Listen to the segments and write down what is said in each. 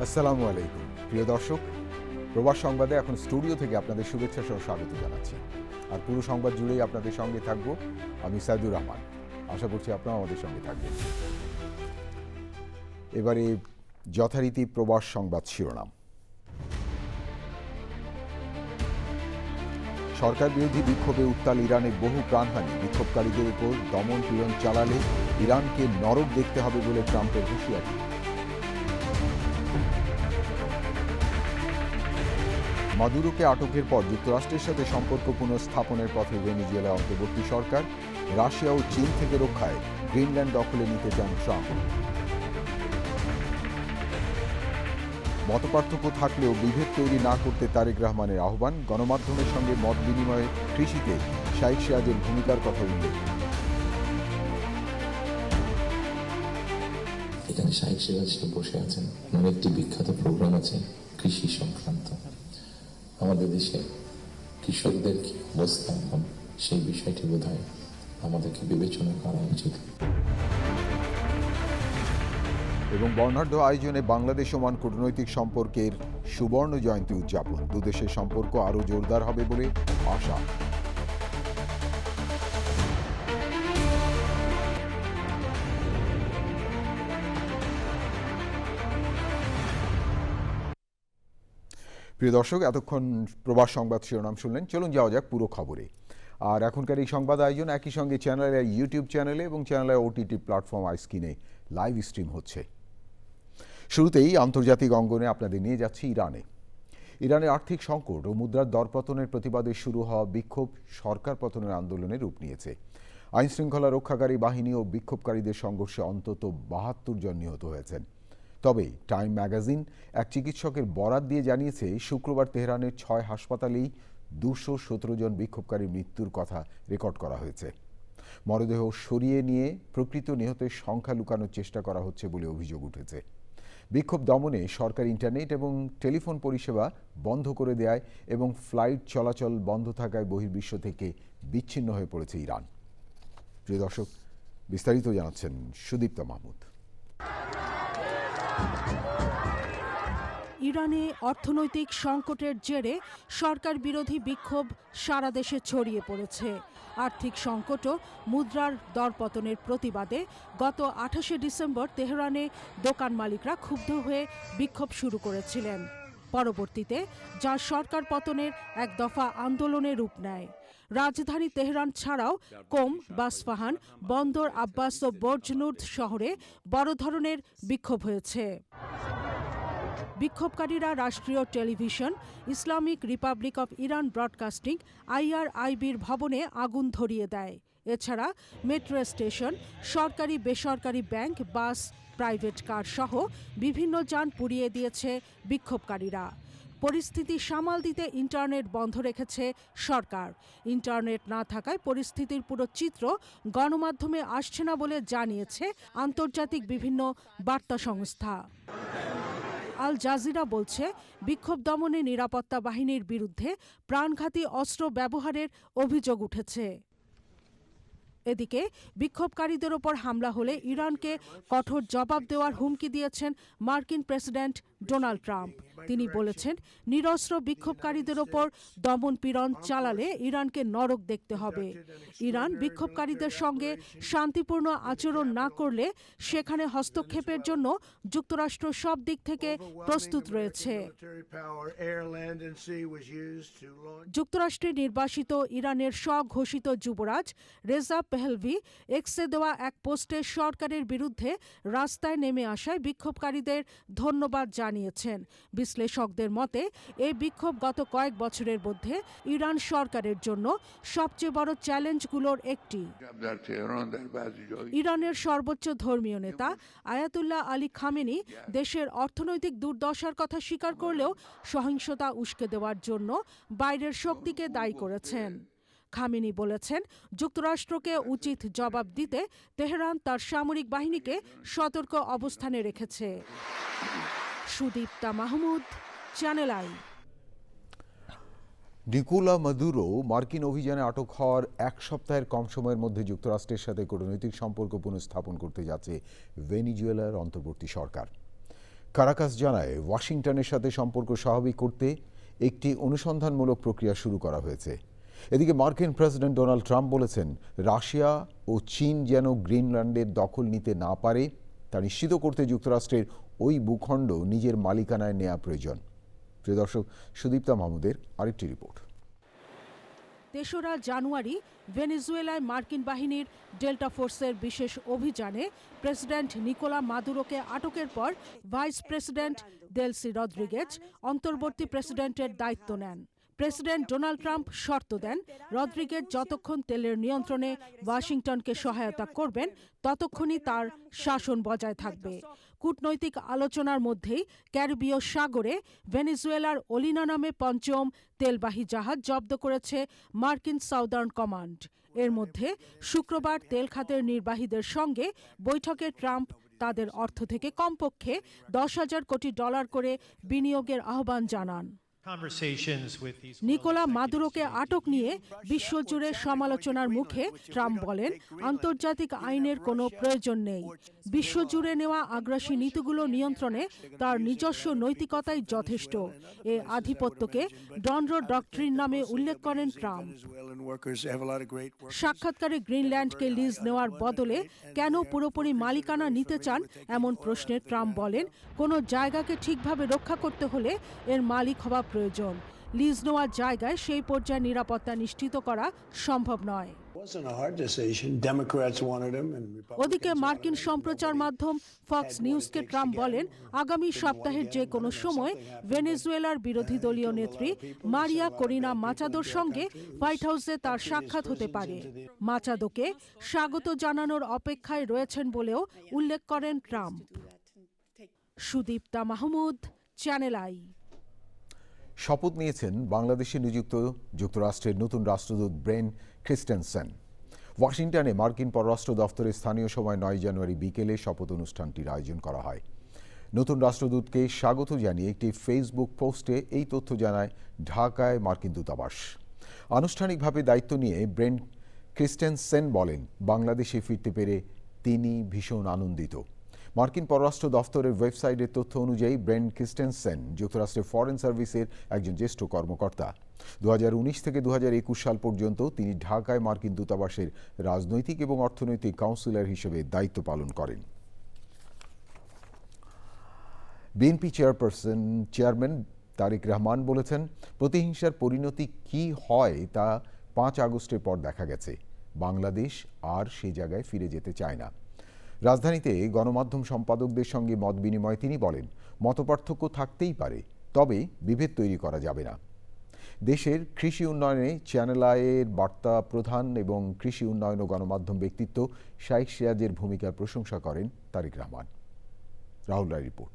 আসসালামু আলাইকুম প্রিয় দর্শক, প্রবাস সংবাদে এখন স্টুডিও থেকে আপনাদের শুভেচ্ছা সহ স্বাগত জানাচ্ছি। আর পুরো সংবাদ জুড়েই আপনাদের সঙ্গে থাকবো আমি সাইদুর রহমান। আশা করছি আপনারাও আমাদের সঙ্গে থাকবেন। এবারে যথারীতি প্রবাস সংবাদ শিরোনাম। সরকার বিরোধী বিক্ষোভে উত্তাল ইরানে বহু প্রাণহানি, বিক্ষোভকারীদের উপর দমন পীড়ন চালালে ইরানকে নরক দেখতে হবে বলে ট্রাম্পের হুঁশিয়ারি। মাদুরোকে আটকের পর যুক্তরাষ্ট্রের সাথে সম্পর্ক পুনঃস্থাপনের পথে ভেনেজুয়েলা অন্তর্বর্তী সরকার। রাশিয়া ও চীন থেকে রক্ষায় গ্রিনল্যান্ড দখলে নিতে চান ট্রাম্প। মতপার্থক্য থাকলেও বিভেদ তৈরি না করতে তারেক রহমানের আহ্বান। গণমাধ্যমের সঙ্গে মত বিনিময়ে কৃষিতে শাইখ সিরাজের ভূমিকার কথা উল্লেখ। এখানে শাইখ সিরাজ বসে আছেন, ওনার একটি বিখ্যাত প্রোগ্রাম আছে কৃষি সংক্রান্ত। আমাদের দেশে কৃষকদের কি অবস্থা এখন, সেই বিষয়টি বোধহয় আমাদেরকে বিবেচনা করা উচিত। এবং বর্ণাঢ্য আয়োজনে বাংলাদেশ ওমান কূটনৈতিক সম্পর্কের সুবর্ণ জয়ন্তী উদযাপন। দুদেশের সম্পর্ক আরও জোরদার হবে বলে আশা। প্রিয় দর্শক, এতক্ষণ প্রবাস সংবাদ শিরোনাম শুনলেন। চলুন যাওয়া যাক পুরো খবরে। আর এখনকার এই সংবাদ আয়োজন একই সঙ্গে চ্যানেলের ইউটিউব চ্যানেলে এবং চ্যানেলের ওটিটি প্ল্যাটফর্ম আইস্ক্রিনে লাইভ স্ট্রিম হচ্ছে। শুরুতেই আন্তর্জাতিক অঙ্গনে আপনাদের নিয়ে যাচ্ছি ইরানে। ইরানের আর্থিক সংকট ও মুদ্রার দরপতনের প্রতিবাদে শুরু হওয়া বিক্ষোভ সরকার পতনের আন্দোলনে রূপ নিয়েছে। আইনশৃঙ্খলা রক্ষাকারী বাহিনী ও বিক্ষোভকারীদের সংঘর্ষে অন্তত ৭২ জন নিহত হয়েছেন। তবে টাইম ম্যাগাজিন এক চিকিৎসকের বরাত দিয়ে জানিয়েছে, শুক্রবার তেহরানের ৬ হাসপাতালেই ২১৭ জন বিক্ষোভকারীর মৃত্যুর কথা রেকর্ড করা হয়েছে। মরদেহ সরিয়ে নিয়ে প্রকৃত নিহতের সংখ্যা লুকানোর চেষ্টা করা হচ্ছে বলে অভিযোগ উঠেছে। বিক্ষোভ দমনে সরকার ইন্টারনেট এবং টেলিফোন পরিষেবা বন্ধ করে দেয় এবং ফ্লাইট চলাচল বন্ধ থাকায় বহির্বিশ্ব থেকে বিচ্ছিন্ন হয়ে পড়েছে ইরান। প্রিয় দর্শক, বিস্তারিত জানাচ্ছেন সুদীপ্তা মাহমুদ। ইরানে অর্থনৈতিক সংকটের জেরে সরকার বিরোধী বিক্ষোভ সারা দেশে ছড়িয়ে পড়েছে। আর্থিক সংকট ও মুদ্রার দরপতনের প্রতিবাদে গত ২৮শে ডিসেম্বর তেহরানে দোকান মালিকরা ক্ষুব্ধ হয়ে বিক্ষোভ শুরু করেছিলেন। পরবর্তীতে যা সরকার পতনের এক দফা আন্দোলনে রূপ নেয়। রাজধানী তেহরান ছাড়াও কোম, বাসফাহান, বন্দর আব্বাস ও বর্জনুর্দ শহরে বড় ধরনের বিক্ষোভ হয়েছে। বিক্ষোভকারীরা রাষ্ট্রীয় television, Islamic Republic of Iran Broadcasting IRIBর ভবনে আগুন ধরিয়ে দেয়। এছাড়া মেট্রো স্টেশন, সরকারি বেসরকারি ব্যাংক, বাস, প্রাইভেট কার সহ বিভিন্ন যান পুড়িয়ে দিয়েছে বিক্ষোভকারীরা। পরিস্থিতি সামাল দিতে ইন্টারনেট বন্ধ রেখেছে সরকার। ইন্টারনেট না থাকায় পরিস্থিতির পুরো চিত্র গণমাধ্যমে আসছে না বলে জানিয়েছে আন্তর্জাতিক বিভিন্ন বার্তা সংস্থা। আল জাজিরা বলছে, বিক্ষোভ দমনে নিরাপত্তা বাহিনীর বিরুদ্ধে প্রাণঘাতী অস্ত্র ব্যবহারের অভিযোগ উঠেছে। এদিকে বিক্ষোভকারীদের ওপর হামলা হলে ইরানকে কঠোর জবাব দেওয়ার হুমকি দিয়েছেন মার্কিন প্রেসিডেন্ট ডোনাল্ড ট্রাম্প। তিনি বলেছেন, নিরস্ত্র বিক্ষোভকারীদের ওপর দমন পীড়ন চালালে ইরানকে নরক দেখতে হবে। ইরান বিক্ষোভকারীদের সঙ্গে শান্তিপূর্ণ আচরণ না করলে সেখানে হস্তক্ষেপের জন্য যুক্তরাষ্ট্র সব দিক থেকে প্রস্তুত রয়েছে। যুক্তরাষ্ট্রে নির্বাসিত ইরানের স্বঘোষিত যুবরাজ রেজা পেহলভি এক্সে দেওয়া এক পোস্টে সরকারের বিরুদ্ধে রাস্তায় নেমে আসায় বিক্ষোভকারীদের ধন্যবাদ জানিয়েছেন। বিশ্লেষকদের মতে, এই বিক্ষোভ গত কয়েক বছরের মধ্যে ইরান সরকারের জন্য সবচেয়ে বড় চ্যালেঞ্জগুলোর একটি। ইরানের সর্বোচ্চ ধর্মীয় নেতা আয়াতুল্লাহ আলী খামেনি দেশের অর্থনৈতিক দুর্দশার কথা স্বীকার করলেও সহিংসতা উস্কে দেওয়ার জন্য বাইরের শক্তিকে দায়ী করেছেন। খামেনি বলেছেন, যুক্তরাষ্ট্রকে উচিত জবাব দিতে তেহরান তার সামরিক বাহিনীকে সতর্ক অবস্থানে রেখেছে। Sudipta Mahmud, channel I. Nicolas Maduro মার্কিন অভিযানে আটক হওয়ার এক সপ্তাহের কম সময়ের মধ্যে যুক্তরাষ্ট্রের সাথে কূটনৈতিক সম্পর্ক পুনঃস্থাপন করতে যাচ্ছে ভেনিজুয়েলার অন্তর্বর্তী সরকার। কারাকাস জানায় ওয়াশিংটনের সাথে সম্পর্ক স্বাভাবিক করতে একটি অনুসন্ধানমূলক প্রক্রিয়া শুরু করা হয়েছে। এদিকে মার্কিন প্রেসিডেন্ট ডোনাল্ড ট্রাম্প বলেছেন, রাশিয়া ও চীন যেন গ্রিনল্যান্ডের দখল নিতে না পারে তা নিশ্চিত করতে যুক্তরাষ্ট্রের ওই ভূখণ্ড নিজের মালিকানায় নেওয়া প্রয়োজন। প্রিয় দর্শক, সুদীপ্তা মাহমুদের আরেকটি রিপোর্ট। ৩রা জানুয়ারি ভেনেজুয়েলায় মার্কিন বাহিনীর ডেল্টা ফোর্সের বিশেষ অভিযানে প্রেসিডেন্ট নিকোলা মাদুরোকে আটকের পর ভাইস প্রেসিডেন্ট দেলসি রদ্রিগেজ অন্তর্বর্তী প্রেসিডেন্টের দায়িত্ব নেন। প্রেসিডেন্ট ডোনাল্ড ট্রাম্প শর্ত দেন, রদ্রিগেজ যতক্ষণ তেলের নিয়ন্ত্রণে ওয়াশিংটনকে সহায়তা করবেন ততক্ষণই তার শাসন বজায় থাকবে। কূটনৈতিক আলোচনার মধ্যেই ক্যারিবীয় সাগরে ভেনেজুয়েলার ওলিনা নামে পঞ্চম তেলবাহী জাহাজ জব্দ করেছে মার্কিন সাউদার্ন কমান্ড। এর মধ্যে শুক্রবার তেল খাতের নির্বাহীদের সঙ্গে বৈঠকে ট্রাম্প তাদের অর্থ থেকে কমপক্ষে $10,000 কোটি করে বিনিয়োগের আহ্বান জানান। নিকোলা মাদুরোকে আটক নিয়ে বিশ্বজুড়ে সমালোচনার মুখে ট্রাম্প বলেন, আন্তর্জাতিক আইনের কোনো প্রয়োজন নেই। বিশ্বজুড়ে নেওয়া আগ্রাসী নীতিগুলো নিয়ন্ত্রণে তার নিজস্ব নৈতিকতাই যথেষ্ট। এ আধিপত্যকে ডনরো ডক্ট্রিন নামে উল্লেখ করেন ট্রাম্প। সাক্ষাৎকারে গ্রিনল্যান্ডকে লিজ নেওয়ার বদলে কেন পুরোপুরি মালিকানা নিতে চান এমন প্রশ্নে ট্রাম্প বলেন, কোনো জায়গাকে ঠিকভাবে রক্ষা করতে হলে এর মালিক হওয়া প্রয়োজন। লিজ নেওয়ার জায়গায় সেই পর্যায়ে নিরাপত্তা নিশ্চিত করা সম্ভব নয়। ওদিকে মার্কিন সম্প্রচার মাধ্যম ফক্স নিউজকে ট্রাম্প বলেন, আগামী সপ্তাহের যে কোনো সময় ভেনেজুয়েলার বিরোধী দলীয় নেত্রী মারিয়া করিনা মাচাদোর সঙ্গে হোয়াইট হাউসে তার সাক্ষাৎ হতে পারে। মাচাদোকে স্বাগত জানানোর অপেক্ষায় রয়েছেন বলেও উল্লেখ করেন Trump. Sudipta Mahmud, channel I. শপথ নিয়েছেন বাংলাদেশে নিযুক্ত যুক্তরাষ্ট্রের নতুন রাষ্ট্রদূত ব্রেন ক্রিস্টেনসেন। ওয়াশিংটনে মার্কিন পররাষ্ট্র দফতরের স্থানীয় সময় 9 জানুয়ারি বিকেলে শপথ অনুষ্ঠানটির আয়োজন করা হয়। নতুন রাষ্ট্রদূতকে স্বাগত জানিয়ে একটি ফেসবুক পোস্টে এই তথ্য জানায় ঢাকায় মার্কিন দূতাবাস। আনুষ্ঠানিকভাবে দায়িত্ব নিয়ে ব্রেন ক্রিস্টেনসেন বলেন, বাংলাদেশে ফিরতে পেরে তিনি ভীষণ আনন্দিত। মার্কিন পররাষ্ট্র দফতরের ওয়েবসাইটের তথ্য অনুযায়ী ব্রেন ক্রিস্টেনসেন যুক্তরাষ্ট্রের ফরেন সার্ভিসের একজন জ্যেষ্ঠ কর্মকর্তা। 2019 থেকে 2021 সাল পর্যন্ত তিনি ঢাকায় মার্কিন দূতাবাসের রাজনৈতিক এবং অর্থনৈতিক কাউন্সিলর হিসেবে দায়িত্ব পালন করেন। বিএনপি চেয়ারম্যান তারেক রহমান বলেছেন, প্রতিহিংসার পরিণতি কি হয় তা 5 আগস্টের পর দেখা গেছে। বাংলাদেশ আর সে জায়গায় ফিরে যেতে চায় না। রাজধানীতে গণমাধ্যম সম্পাদকদের সঙ্গে মত বিনিময়ে তিনি বলেন, মতপার্থক্য থাকতেই পারে, তবে বিভেদ তৈরি করা যাবে না। দেশের কৃষি উন্নয়নে চ্যানেল আইয়ের বার্তা প্রধান এবং কৃষি উন্নয়ন ও গণমাধ্যম ব্যক্তিত্ব শাইখ সিরাজের ভূমিকার প্রশংসা করেন তারেক রহমান। রাহুল রায় রিপোর্ট।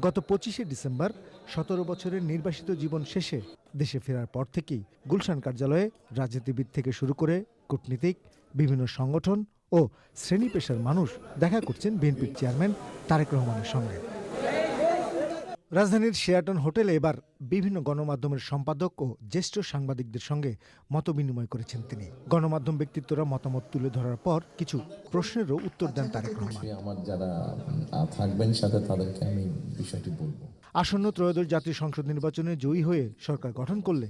গত 25শে ডিসেম্বর 17 বছরের নির্বাসিত জীবন শেষে দেশে ফেরার পর থেকেই গুলশান কার্যালয়ে রাজনীতিবিদ থেকে শুরু করে কূটনীতিক, বিভিন্ন সংগঠন ও শ্রেণী পেশার মানুষ দেখা করছেন বিএনপির চেয়ারম্যান তারেক রহমানের সঙ্গে। রাজধানীর শেরাটন হোটেলে এবার বিভিন্ন গণমাধ্যমের সম্পাদক ও জ্যেষ্ঠ সাংবাদিকদের সঙ্গে মতবিনিময় করেছেন তিনি। গণমাধ্যম ব্যক্তিত্বরা মতামত তুলে ধরার পর কিছু প্রশ্নেরও উত্তর দেন তারেক রহমান। আমার যারা থাকবেন সাথে তাদেরকে আমি বিষয়টি বলবো। আসন্ন ত্রয়োদশ জাতীয় সংসদ নির্বাচনে জয়ী হয়ে সরকার গঠন করলে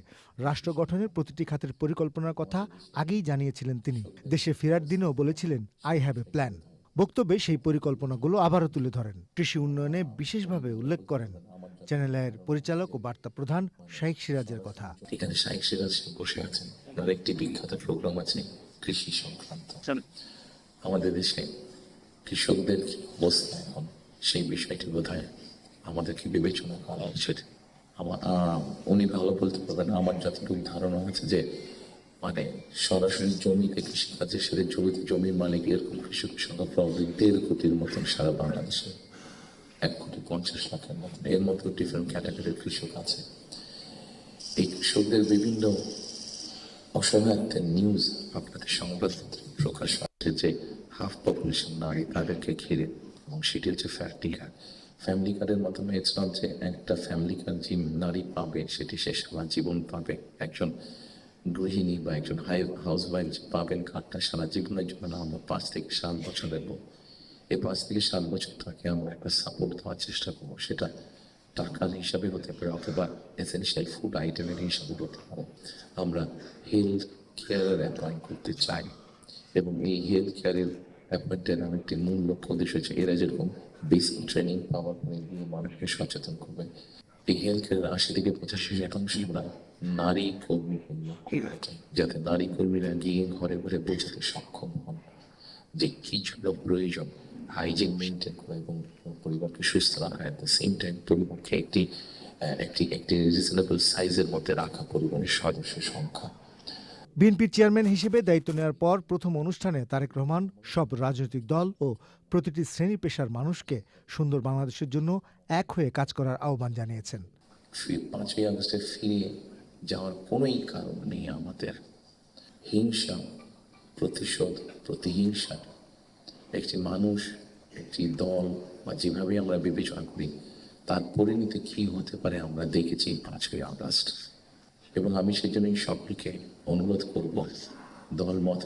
রাষ্ট্র গঠনের প্রতিটি খাতের পরিকল্পনার কথা আগেই জানিয়েছিলেন তিনি। দেশে ফেরার দিনেও বলেছিলেন, আই হ্যাভ এ প্ল্যান। বক্তব্যে সেই পরিকল্পনাগুলো আবারও তুলে ধরেন। কৃষি উন্নয়নে বিশেষভাবে উল্লেখ করেন চ্যানেল আইয়ের পরিচালক ও বার্তা প্রধান শাইখ সিরাজের কথা। এখানে শাইখ সিরাজ বসে আছেন, তার একটি বিখ্যাত প্রোগ্রাম আছে কৃষি সংক্রান্ত। আমাদের দেশে কৃষকদের অবস্থা এখন, সেই বিষয়টি বোধহয় আমাদেরকে বিবেচনা করা উচিত। উনি ভালো বলতে পারবেন, আমার যতটুকু ধারণা আছে যে মানে সরাসরি জমিতে কৃষিকাজের সাথে জমির মালিক এরকম কৃষকের সংখ্যা প্রায় 1.5 কোটির মতন সারা বাংলাদেশে, 1,50,00,000 মতন। এর মতো ডিফারেন্ট ক্যাটাগরির কৃষক আছে। এই কৃষকদের বিভিন্ন অসহায় একটা নিউজ আপনাদের সংবাদপত্রে প্রকাশ পাচ্ছে যে হাফ পপুলেশন নারী, তাদেরকে ঘিরে, এবং সেটি হচ্ছে ফ্যামিলি কার্ডের মাধ্যমে। ইটস নট যে একটা ফ্যামিলি কার্ড যে নারী পাবে সেটি সে সারা জীবন পাবে। একজন গৃহিণী বা একজন হাউস ওয়াইফ পাবেন কার্ডটা সারা জীবনের জন্য না, আমরা 5 থেকে 7 বছর দেবো। এই 5 থেকে 7 বছর তাকে আমরা একটা সাপোর্ট দেওয়ার চেষ্টা করবো। সেটা টাকার হিসাবে হতে পারে অথবা এসেনশিয়াল ফুড আইটেমের হিসাবে হতে পারে। আমরা হেলথ কেয়ারের অ্যাপয়েন্ট করতে চাই এবং এই হেলথ কেয়ারের অ্যাপয়েন্টের একটি মূল লক্ষ্য উদ্দেশ্য হচ্ছে এরা যেরকম বেসিক ট্রেনিং পাওয়ার পরে গিয়ে মানুষকে সচেতন করবে। এই হেলথ কেয়ারের 80 থেকে 85% আমরা নারী কর্মী যাতে নারী কর্মীরা গিয়ে ঘরে ঘরে বোঝাতে সক্ষম হন যে কি জন্য প্রয়োজন হাইজিন মেনটেন করা এবং পরিবারকে সুস্থ রাখা, এট দ্য সেম টাইম পরিবারকে একটি রিজনেবল সাইজের মধ্যে রাখা পরিবারের সদস্যের সংখ্যা। বিএনপির চেয়ারম্যান হিসেবে দায়িত্ব নেওয়ার পর প্রথম অনুষ্ঠানে তারেক রহমান সব রাজনৈতিক দল ও প্রতিটি শ্রেণী পেশার মানুষকে সুন্দর বাংলাদেশের জন্য এক হয়ে কাজ করার আহ্বান জানিয়েছেন। 5ই আগস্টে ফিরে যাওয়ার কোনোই কারণ নেই আমাদের। হিংসা, প্রতিশোধ, প্রতিহিংসা একটি মানুষ, একটি দল বা যেভাবে আমরা বিবেচনা করি তার পরিণতি কি হতে পারে আমরা দেখেছি 5ই আগস্ট। এবং আমি সেই জন্যই সকলকে অনুরোধ করব, দল মত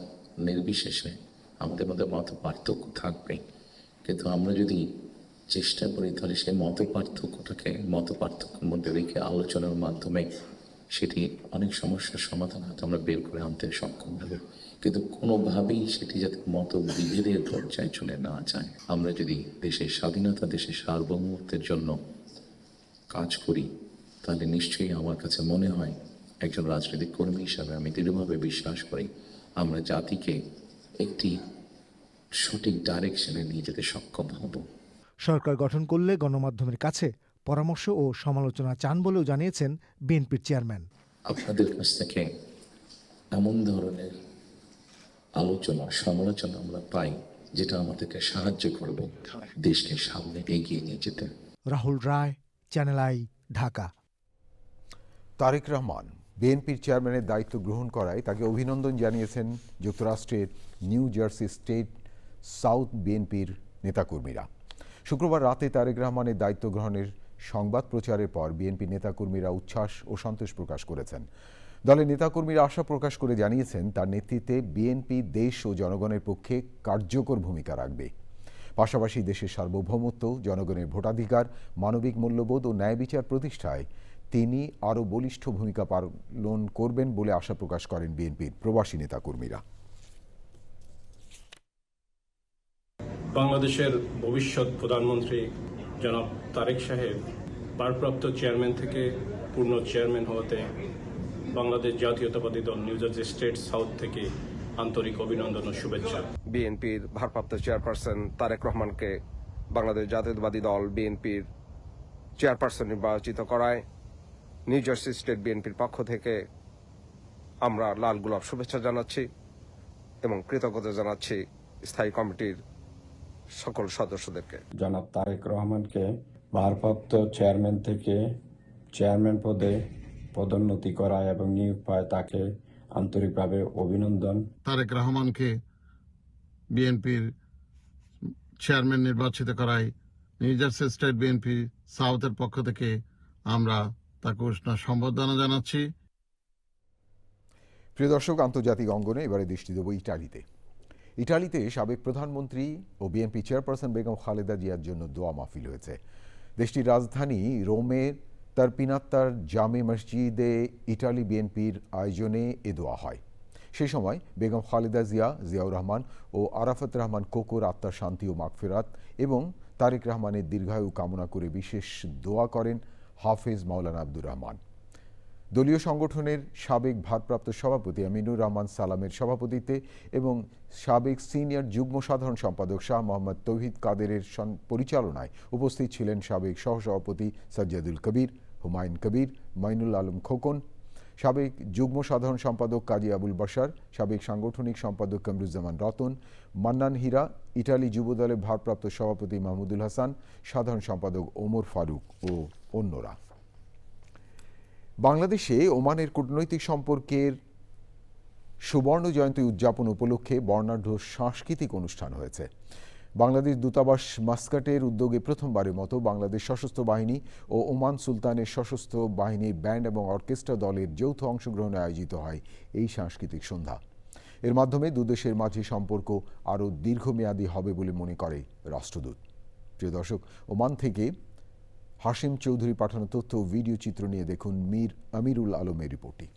নির্বিশেষে আমাদের মধ্যে মত পার্থক্য থাকবে, কিন্তু আমরা যদি চেষ্টা করি তাহলে সেই মত পার্থক্যের মধ্যে রেখে আলোচনার মাধ্যমে সেটি অনেক সমস্যার সমাধান হয়তো আমরা বের করে আনতে সক্ষম হব। কিন্তু কোনোভাবেই সেটি যাতে মত বিভেদের পর্যায়ে চলে না যায়। আমরা যদি দেশের স্বাধীনতা, দেশের সার্বভৌমত্বের জন্য কাজ করি তাহলে নিশ্চয়ই আমার কাছে মনে হয় একজন রাজনৈতিক কর্মী হিসাবে আমি দৃঢ়ভাবে বিশ্বাস করি আমরা জাতিকে একটি সঠিক ডাইরেকশনে নিয়ে যেতে সক্ষম হব। সরকার গঠন করলে গণমাধ্যমের কাছে পরামর্শ ও সমালোচনা চান বলেও জানিয়েছেন বিএনপির চেয়ারম্যান। আপনাদের কাছ থেকে এমন ধরনের আলোচনা, সমালোচনা আমরা পাই যেটা আমাদেরকে সাহায্য করবে দেশকে সামনে এগিয়ে নিয়ে যেতে। রাহুল রায়, চ্যানেল আই, ঢাকা। তারেক রহমান বিএনপির চেয়ারম্যানের দায়িত্ব গ্রহণ করায় তাকে অভিনন্দন জানিয়েছেন যুক্তরাষ্ট্রের নিউ জার্সি স্টেট সাউথ বিএনপির নেতাকর্মীরা। শুক্রবার রাতে তারেক রহমানের দায়িত্ব গ্রহণের সংবাদ প্রচারের পর বিএনপি নেতাকর্মীরা উচ্ছ্বাস ও সন্তোষ প্রকাশ করেছেন। দলের নেতাকর্মীরা আশা প্রকাশ করে জানিয়েছেন তার নেতৃত্বে বিএনপি দেশ ও জনগণের পক্ষে কার্যকর ভূমিকা রাখবে। পাশাপাশি দেশের সার্বভৌমত্ব, জনগণের ভোটাধিকার, মানবিক মূল্যবোধ ও ন্যায় বিচার প্রতিষ্ঠায় তিনি আরও বলিষ্ঠ ভূমিকা পালন করবেন বলে আশা প্রকাশ করেন বিএনপির প্রবাসী নেতাকর্মীরা। বাংলাদেশের ভবিষ্যৎ প্রধানমন্ত্রী জনাব তারেক সাহেব ভারপ্রাপ্ত চেয়ারম্যান থেকে পূর্ণ চেয়ারম্যান হওয়াতে বাংলাদেশ জাতীয়তাবাদী দল নিউ জার্সি স্টেট সাউথ থেকে আন্তরিক অভিনন্দন ও শুভেচ্ছা। বিএনপির ভারপ্রাপ্ত চেয়ারপারসন তারেক রহমানকে বাংলাদেশ জাতীয়তাবাদী দল বিএনপির চেয়ারপারসন নির্বাচিত করায় নিউ জার্সি স্টেট বিএনপির পক্ষ থেকে আমরা লাল গোলাপ শুভেচ্ছা জানাচ্ছি এবং কৃতজ্ঞতা জানাচ্ছি স্থায়ী কমিটির সকল সদস্যদেরকে। জনাব তারেক রহমানকে ভারপ্রাপ্ত চেয়ারম্যান থেকে চেয়ারম্যান পদে পদোন্নতি করায় এবং নিয়োগ পায় তাকে আন্তরিকভাবে অভিনন্দন। তারেক রহমানকে বিএনপির চেয়ারম্যান নির্বাচিত করায় নিউ জার্সি স্টেট বিএনপি সাউথের পক্ষ থেকে আমরা তাকে উষ্ণ সম্বর্ধনা জানাচ্ছি। প্রিয় দর্শক, আন্তর্জাতিক অঙ্গনে এবারে দৃষ্টি দেব ইটালিতে। ইটালিতে সাবেক প্রধানমন্ত্রী ও বিএনপি চেয়ারপারসন বেগম খালেদা জিয়ার জন্য দোয়া মাহফিল হয়েছে। দেশটির রাজধানী রোমের তারপিনাত্তার জামে মসজিদে ইটালি বিএনপির আয়োজনে এ দোয়া হয়। সেই সময় বেগম খালেদা জিয়া, জিয়াউর রহমান ও আরাফাত রহমান কোকোর আত্মার শান্তি ও মাগফিরাত এবং তারেক রহমানের দীর্ঘায়ু কামনা করে বিশেষ দোয়া করেন হাফেজ মাওলানা আব্দুর রহমান। দলীয় সংগঠনের সাবেক ভারপ্রাপ্ত সভাপতি আমিনুর রহমান সালামের সভাপতিত্বে এবং সাবেক সিনিয়র যুগ্ম সাধারণ সম্পাদক শাহ মোহাম্মদ তৌহিদ কাদেরের পরিচালনায় উপস্থিত ছিলেন সাবেক সহসভাপতি সাজ্জাদুল কবির, হুমায়ুন কবির, মাইনুল আলম খোকন, সাবেক যুগ্ম সাধারণ সম্পাদক কাজী আবুল বাশার, সাবেক সাংগঠনিক সম্পাদক কামরুজ্জামান রতন, মান্নান হীরা, ইটালি যুবদলের ভারপ্রাপ্ত সভাপতি মাহমুদুল হাসান, সাধারণ সম্পাদক ওমর ফারুক ও অন্যরা। বাংলাদেশে ওমানের কূটনৈতিক সম্পর্কের সুবর্ণ জয়ন্তী উদযাপন উপলক্ষে বর্ণাঢ্য সাংস্কৃতিক অনুষ্ঠান হয়েছে। বাংলাদেশ দূতাবাস মাস্কাটের উদ্যোগে প্রথমবারের মতো বাংলাদেশ সশস্ত্র বাহিনী ও ওমান সুলতানের সশস্ত্র বাহিনীর ব্যান্ড এবং অর্কেস্ট্রা দলের যৌথ অংশগ্রহণে আয়োজিত হয় এই সাংস্কৃতিক সন্ধ্যা। এর মাধ্যমে দুদেশের মাঝে সম্পর্ক আরও দীর্ঘমেয়াদী হবে বলে মনে করে রাষ্ট্রদূত। প্রিয় দর্শক, ওমান থেকে হাশিম চৌধুরী পাঠানো তথ্য ও ভিডিও চিত্র নিয়ে দেখুন মীর আমিরুল আলমের রিপোর্টটি।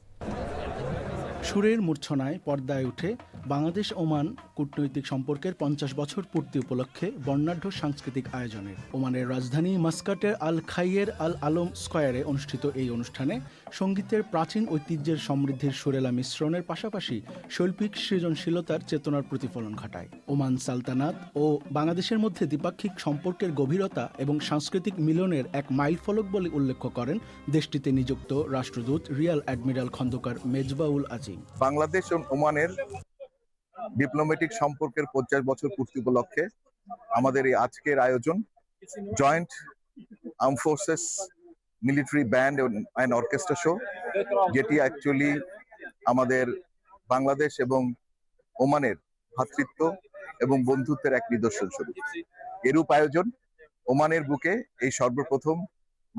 সুরের মূর্ছনায় পর্দায় উঠে বাংলাদেশ ওমান কূটনৈতিক সম্পর্কের 50 বছর পূর্তি উপলক্ষে বর্ণাঢ্য সাংস্কৃতিক আয়োজনের ওমানের রাজধানী মাস্কাটের আল খাইয়ের আল আলম স্কয়ারে অনুষ্ঠিত এই অনুষ্ঠানে সঙ্গীতের প্রাচীন ঐতিহ্যের সমৃদ্ধির সুরেলা মিশ্রণের পাশাপাশি শৈল্পিক সৃজনশীলতার চেতনার প্রতিফলন ঘটায়। ওমান সালতানাত ও বাংলাদেশের মধ্যে দ্বিপাক্ষিক সম্পর্কের গভীরতা এবং সাংস্কৃতিক মিলনের এক মাইলফলক বলে উল্লেখ করেন দেশটিতে নিযুক্ত রাষ্ট্রদূত রিয়াল অ্যাডমিরাল খন্দকার মেজবাউল আজিম। বাংলাদেশ ও ওমানের ডিপ্লোম্যাটিক সম্পর্কের 50 বছর পূর্তি উপলক্ষে আমাদের এই আজকের আয়োজন joint arm forces military band and orchestra show, যেটি অ্যাকচুয়ালি আমাদের বাংলাদেশ এবং ওমানের ভ্রাতৃত্ব এবং বন্ধুত্বের এক নিদর্শন স্বরূপ। এরূপ আয়োজন ওমানের বুকে এই সর্বপ্রথম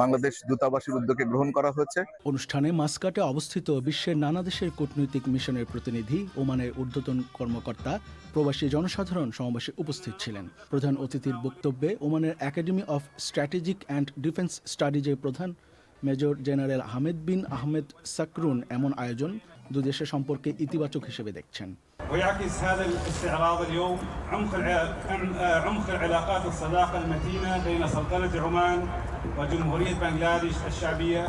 বাংলাদেশ দূতাবাসের উদ্যোগে গ্রহণ করা হয়েছে। অনুষ্ঠানে মাস্কাটে অবস্থিত বিশ্বের নানা দেশের কূটনৈতিক মিশনের প্রতিনিধি, ওমানের ঊর্ধ্বতন কর্মকর্তা, প্রবাসী জনসাধারণ সমাবেশে উপস্থিত ছিলেন। প্রধান অতিথির বক্তব্যে ওমানের Academy of Strategic and Defence স্টাডিজের প্রধান major general Hamed bin Ahmed Sakroon এমন আয়োজন দুদেশের সম্পর্কে ইতিবাচক হিসেবে দেখছেন। ويعكس هذا الاستعراض اليوم عمق العلاقات الصداقة المتينة بين سلطنة عمان وجمهورية بنغلاديش الشعبية।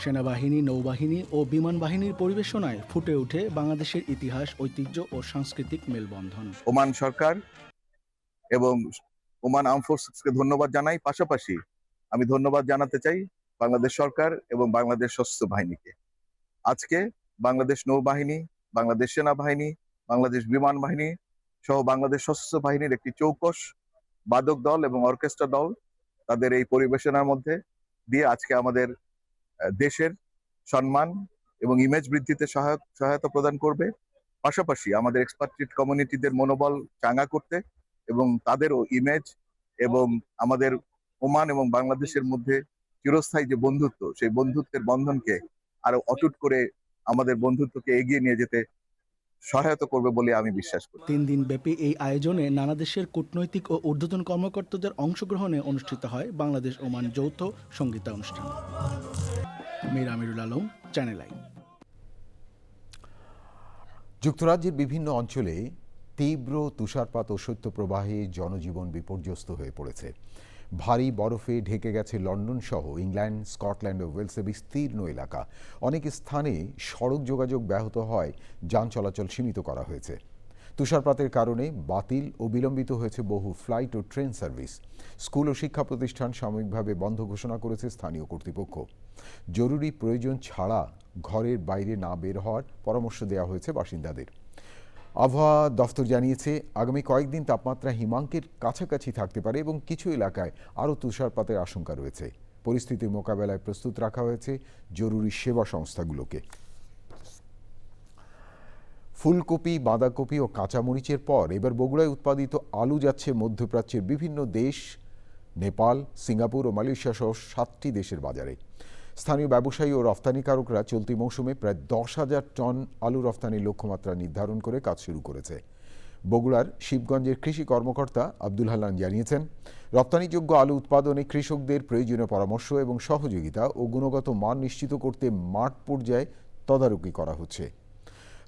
সেনাবাহিনী, নৌবাহিনী ও বিমান বাহিনীর পরিবেশনায় ফুটে ওঠে বাংলাদেশের ইতিহাস, ঐতিহ্য ও সাংস্কৃতিক মেলবন্ধন। ওমান সরকার এবং ওমান আর্ম ফোর্সকে ধন্যবাদ জানাই। পাশাপাশি আমি ধন্যবাদ জানাতে চাই বাংলাদেশ সরকার এবং বাংলাদেশ সশস্ত্র বাহিনীকে। আজকে বাংলাদেশ নৌবাহিনী, বাংলাদেশ সেনাবাহিনী, বাংলাদেশ বিমান বাহিনী সহ বাংলাদেশ সশস্ত্র বাহিনীর একটি চৌকস বাদক দল এবং অর্কেস্ট্রা দল তাদের এই পরিবেশনার মধ্যে দিয়ে আজকে আমাদের দেশের সম্মান এবং ইমেজ বৃদ্ধিতে সহায়তা প্রদান করবে। পাশাপাশি আমাদের এক্সপাট্রিয়েট কমিউনিটিদের মনোবল চাঙ্গা করতে এবং তাদেরও ইমেজ এবং আমাদের ওমান এবং বাংলাদেশের মধ্যে চিরস্থায়ী যে বন্ধুত্ব, সেই বন্ধুত্বের বন্ধনকে আরো অটুট করে আমাদের বন্ধুত্বকে এগিয়ে নিয়ে যেতে সহায়তা করবে বলে আমি বিশ্বাস করি। 3 দিন ব্যাপী এই আয়োজনে নানা দেশের কূটনৈতিক ও ঊর্ধ্বতন কর্মকর্তাদের অংশগ্রহণে অনুষ্ঠিত হয় বাংলাদেশ ওমান যৌথ সঙ্গীতানুষ্ঠান। মীর আমিরুল আলম, চ্যানেল আই। যুক্তরাজ্যের বিভিন্ন অঞ্চলে তীব্র তুষারপাত ও শৈত্যপ্রবাহে জনজীবন বিপর্যস্ত হয়ে পড়েছে। ভারী বরফে ঢেকে গেছে লন্ডন সহ ইংল্যান্ড, স্কটল্যান্ড ও ওয়েলসের বিস্তীর্ণ এলাকা। অনেক স্থানে সড়ক যোগাযোগ ব্যাহত হয়, যান চলাচল সীমিত করা হয়েছে। তুষারপাতের কারণে বাতিল ও বিলম্বিত হয়েছে বহু ফ্লাইট ও ট্রেন সার্ভিস। স্কুল ও শিক্ষা প্রতিষ্ঠান সাময়িকভাবে বন্ধ ঘোষণা করেছে স্থানীয় কর্তৃপক্ষ। জরুরি প্রয়োজন ছাড়া ঘরের বাইরে না বের হওয়ার পরামর্শ দেওয়া হয়েছে বাসিন্দাদের। আবহাওয়া দফতর জানিয়েছে আগামী কয়েকদিন তাপমাত্রা হিমাঙ্কের কাছাকাছি থাকতে পারে এবং কিছু এলাকায় আরও তুষারপাতের আশঙ্কা রয়েছে। পরিস্থিতি মোকাবেলায় প্রস্তুত রাখা হয়েছে জরুরি সেবা সংস্থাগুলোকে। ফুলকপি, বাঁধাকপি ও কাঁচামরিচের পর এবার বগুড়ায় উৎপাদিত আলু যাচ্ছে মধ্যপ্রাচ্যের বিভিন্ন দেশ, নেপাল, সিঙ্গাপুর ও মালয়েশিয়া সহ 7টি দেশের বাজারে। স্থানীয় ব্যবসায়ী ও রফতানিকারকরা চলতি মৌসুমে প্রায় 10,000 টন আলু রফতানির লক্ষ্যমাত্রা নির্ধারণ করে কাজ শুরু করেছে। বগুড়ার শিবগঞ্জের কৃষি কর্মকর্তা আব্দুল হান্নান জানিয়েছেন, রপ্তানিযোগ্য আলু উৎপাদনে কৃষকদের প্রয়োজনীয় পরামর্শ এবং সহযোগিতা ও গুণগত মান নিশ্চিত করতে মাঠ পর্যায়ে তদারকি করা হচ্ছে।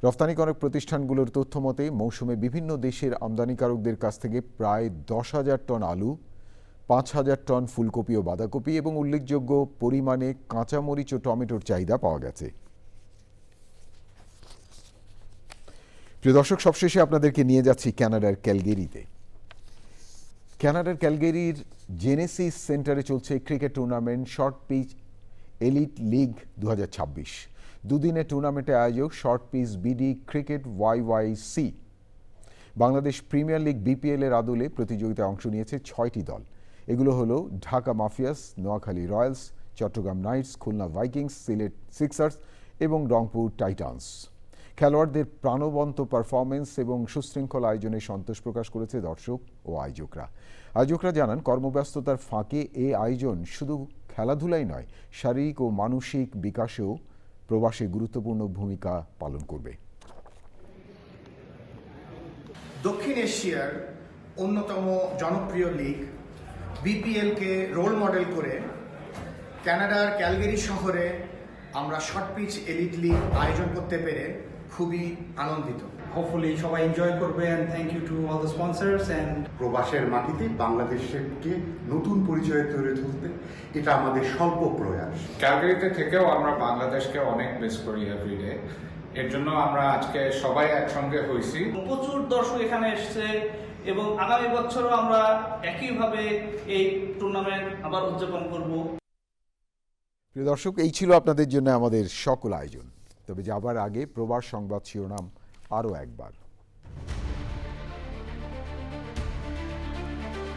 রফতানিকারক প্রতিষ্ঠানগুলোর তথ্য মতে মৌসুমে বিভিন্ন দেশের আমদানিকারকদের কাছ থেকে প্রায় 10,000 টন আলু, 5,000 টন ফুলকপি ও বাঁধাকপি এবং উল্লেখযোগ্য পরিমাণে কাঁচামরিচ ও টমেটোর চাহিদা পাওয়া গেছে। প্রিয় দর্শক, সবশেষে আপনাদেরকে নিয়ে যাচ্ছি কানাডার ক্যালগেরিতে। কানাডার ক্যালগেরির জেনেসিস সেন্টারে চলছে cricket tournament Short Pitch Elite League 2026। দুদিনের টুর্নামেন্টের আয়োজক Short Pitch BD Cricket YYC। Bangladesh Premier League BPL এর আদলে প্রতিযোগিতায় অংশ নিয়েছে 6টি দল। এগুলো হলো Dhaka Mafias, Noakhali Royals, Chattogram Knights, Khulna Vikings, Sylhet Sixers এবং রংপুর টাইটান্স। খেলোয়াড়দের প্রাণবন্ত পারফরমেন্স এবং সুশৃঙ্খল আয়োজনে সন্তোষ প্রকাশ করেছে দর্শক ও আয়োজকরা জানান, কর্মব্যস্ততার ফাঁকে এই আয়োজন শুধু খেলাধুলাই নয়, শারীরিক ও মানসিক বিকাশেও প্রবাসে গুরুত্বপূর্ণ ভূমিকা পালন করবে। দক্ষিণ এশিয়ার অন্যতম জনপ্রিয় লিগ বিপিএলকে রোল মডেল করে কানাডার ক্যালগেরি শহরে আমরা শর্ট পিচ এলিট লিগ আয়োজন করতে পেরে খুবই আনন্দিত। Hopefully সবাই এনজয় করবে and thank you to all the sponsors and প্রবাসের মাটিতে বাংলাদেশকে নতুন পরিচয় তৈরি তুলতে এটা আমাদের স্বল্প প্রয়াস। ক্যালগারিতে থেকেও আমরা বাংলাদেশকে অনেক মিস করি এভরিডে। এর জন্য আমরা আজকে সবাই একসঙ্গে হয়েছি। প্রচুর দর্শক এখানে এসেছে এবং আগামী বছরও আমরা একইভাবে এই টুর্নামেন্ট আবার উদযাপন করব। প্রিয় দর্শক, এই ছিল আপনাদের জন্য আমাদের সকল আয়োজন। তবে যাবার আগে প্রবাস সংবাদ শিরোনাম আরও একবার।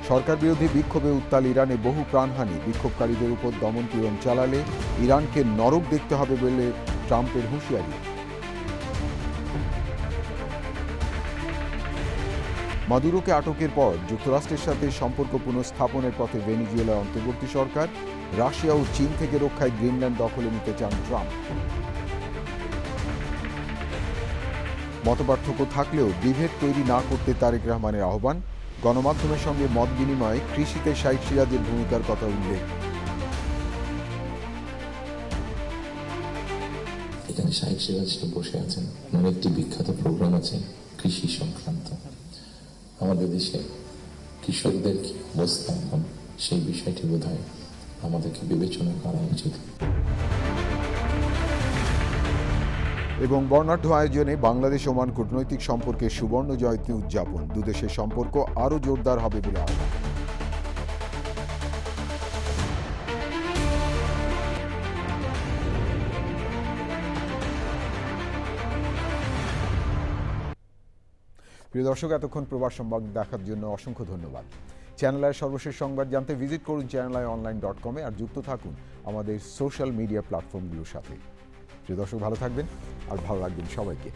সরকার বিরোধী বিক্ষোভে উত্তাল ইরানে বহু প্রাণহানি, বিক্ষোভকারীদের উপর দমনপীড়ন চালালে ইরানকে নরক দেখতে হবে বলে ট্রাম্পের হুঁশিয়ারি। মাদুরোকে আটকের পর যুক্তরাষ্ট্রের সাথে সম্পর্ক পুনঃস্থাপনের পথে ভেনেজুয়েলার অন্তর্বর্তী সরকার। রাশিয়া ও চীন থেকে রক্ষায় গ্রিনল্যান্ড দখলে নিতে চান ট্রাম্প। মতপার্থক্য থাকলেও বিভেদ তৈরি না করতে তারেক রহমানের আহ্বান। গণমাধ্যমের সঙ্গে মত বিনিময়ে কৃষিতে শাইখ সিরাজের ভূমিকার কথা উল্লেখ। এখানে শাইখ সিরাজ বসে আছেন, ওনার একটি বিখ্যাত প্রোগ্রাম আছে কৃষি সংক্রান্ত। আমাদের দেশে কৃষকদের কি অবস্থা এখন, সেই বিষয়টি বোধহয় আমাদেরকে বিবেচনা করা উচিত। এবং বর্ণাঢ্য আয়োজনে বাংলাদেশ ওমান কূটনৈতিক সম্পর্কের সুবর্ণ জয়ন্তী উদযাপন। দুদেশের সম্পর্ক আরও জোরদার হবে বলে আশা। প্রিয় দর্শক, এতক্ষণ প্রবাস সংবাদ দেখার জন্য অসংখ্য ধন্যবাদ। চ্যানেল আইয়ের সর্বশেষ সংবাদ জানতে ভিজিট করুন চ্যানেলাইঅনলাইন.com আর যুক্ত থাকুন আমাদের সোশ্যাল মিডিয়া প্ল্যাটফর্মগুলোর সাথে। প্রিয় দর্শক, ভালো থাকবেন আর ভালো রাখবেন সবাইকে।